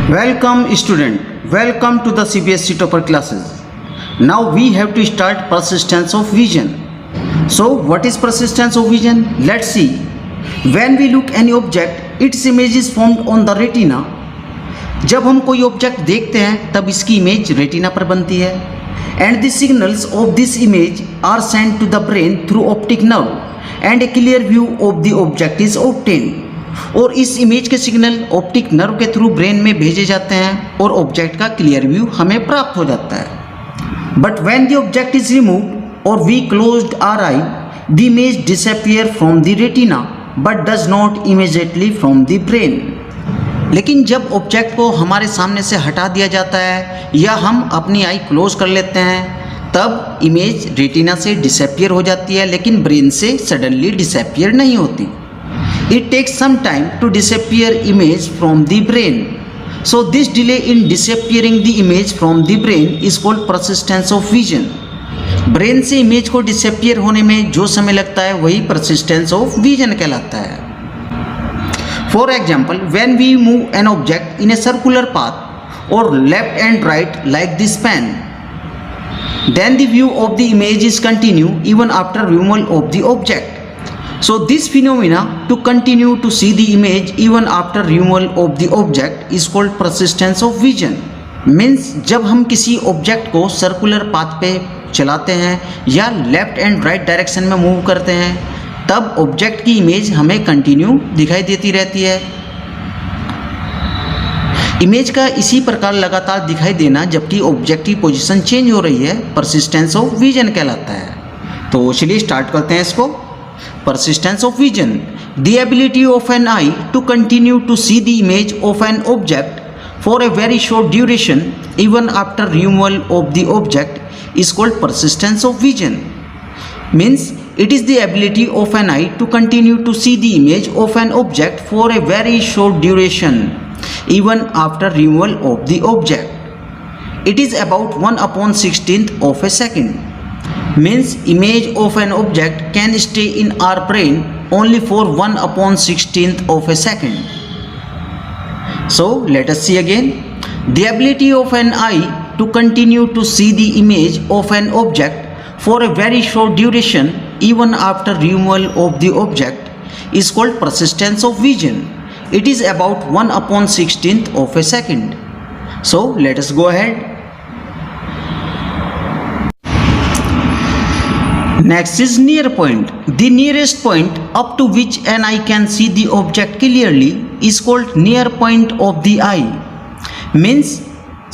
Welcome student, welcome to the CBSE topper classes. Now we have to start persistence of vision. So what is persistence of vision? Let's see. When we look any object, its image is formed on the retina. जब हम कोई object देखते हैं तब इसकी image retina पर बनती है. And the signals of this image are sent to the brain through optic nerve and a clear view of the object is obtained. और इस इमेज के सिग्नल ऑप्टिक नर्व के थ्रू ब्रेन में भेजे जाते हैं और ऑब्जेक्ट का क्लियर व्यू हमें प्राप्त हो जाता है. But when the object is removed और we closed our eye, the image disappear from the retina but does not immediately from the brain. लेकिन जब ऑब्जेक्ट को हमारे सामने से हटा दिया जाता है या हम अपनी आई क्लोज कर लेते हैं तब इमेज रेटिना से डिसअपीयर हो जाती है, लेकिन ब्रेन से सडनली डिसअपीयर नहीं होती. It takes some time to disappear image from the brain. So this delay in disappearing the image from the brain is called persistence of vision. Brain से image को disappear होने में जो समय लगता है वही persistence of vision कहलाता है. For example, when we move an object in a circular path or left and right like this pen, then the view of the image is continue even after removal of the object. So this phenomena to continue to see the image even after removal of the object is called persistence of vision. Means जब हम किसी object को circular path पे चलाते हैं या left and right direction में move करते हैं तब ऑब्जेक्ट की इमेज हमें कंटिन्यू दिखाई देती रहती है. इमेज का इसी प्रकार लगातार दिखाई देना जबकि ऑब्जेक्ट की पोजीशन चेंज हो रही है persistence of vision कहलाता है. तो चलिए स्टार्ट करते हैं इसको. Persistence of vision, the ability of an eye to continue to see the image of an object for a very short duration even after removal of the object is called persistence of vision. Means it is the ability of an eye to continue to see the image of an object for a very short duration even after removal of the object. It is about 1/16th of a second. Means image of an object can stay in our brain only for 1/16th of a second. So let us see again. The ability of an eye to continue to see the image of an object for a very short duration even after removal of the object is called persistence of vision. It is about 1/16th of a second. So let us go ahead. Next is near point. The nearest point up to which an eye can see the object clearly is called near point of the eye. Means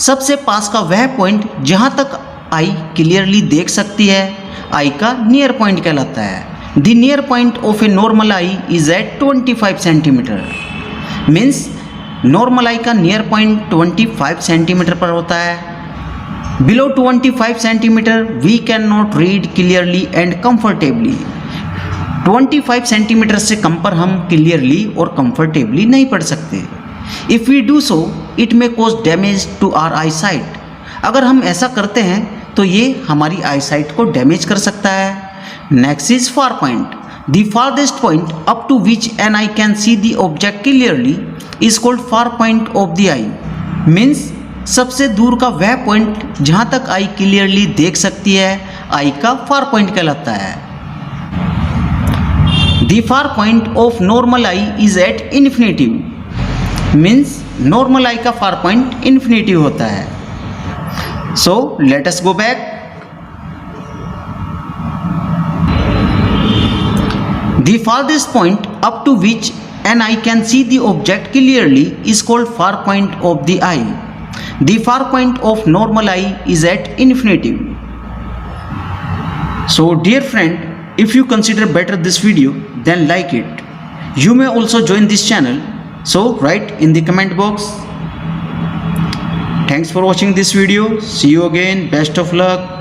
सबसे पास का वह point जहाँ तक I clearly देख सकती है आई का near point कहलाता है. The near point of a normal eye is at 25 centimeter. Means normal eye का नियर पॉइंट 25 सेंटीमीटर पर होता है. Below 25 centimeter we cannot read clearly and comfortably. 25 centimetre से कम पर हम क्लियरली और कंफर्टेबली नहीं पढ़ सकते. If we do so, it may cause damage to our eyesight. अगर हम ऐसा करते हैं तो ये हमारी आईसाइट को डैमेज कर सकता है. Next is far point. The farthest point up to which an eye can see the object clearly is called far point of the eye. Means सबसे दूर का वह पॉइंट जहाँ तक आई क्लियरली देख सकती है आई का फार पॉइंट कहलाता है. The far point of normal eye is at infinitive. Means normal eye का फार पॉइंट इन्फिनिटिव होता है. So let us go back. The farthest point up to which an eye can see the object clearly is called far point of the eye. The far point of normal eye is at infinitive. So dear friend, if you consider better this video, then like it. You may also join this channel. So write in the comment box. Thanks for watching this video. See you again. Best of luck.